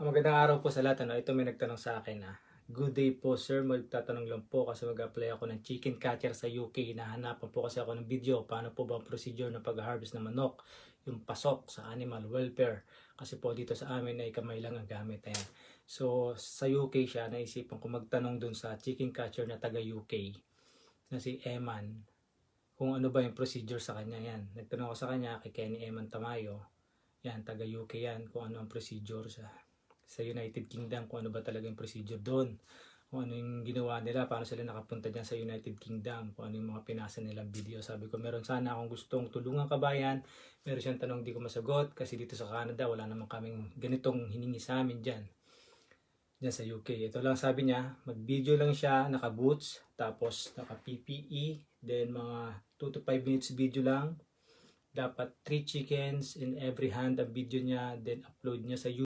Magandang araw po sa lahat. Ito may nagtanong sa akin. Good day po sir, magtatanong lang po kasi mag-apply ako ng chicken catcher sa UK. Hinahanapin po kasi ako ng video. Paano po ba ang procedure ng pag-harvest ng manok? Yung pasok sa animal welfare. Kasi po dito sa amin ay kamay lang ang gamit. Ayan. So sa UK siya, naisipan ko magtanong dun sa chicken catcher na taga UK na si Eman. Kung ano ba yung procedure sa kanya. Yan. Nagtanong ako sa kanya kay Kenny Eman Tamayo. Yan, taga UK yan. Kung ano ang procedure sa United Kingdom, kung ano ba talaga yung procedure doon, kung ano yung ginawa nila, paano sila nakapunta dyan sa United Kingdom, kung ano yung mga pinasa nilang video. Sabi ko, meron sana akong gustong tulungan kabayan, meron siyang tanong di ko masagot, kasi dito sa Canada, wala naman kaming ganitong hiningi sa amin dyan sa UK. Ito lang sabi niya, mag-video lang siya, naka-boots, tapos naka-PPE, then mga 2 to 5 minutes video lang, dapat 3 chickens in every hand ang video niya, then upload niya sa YouTube.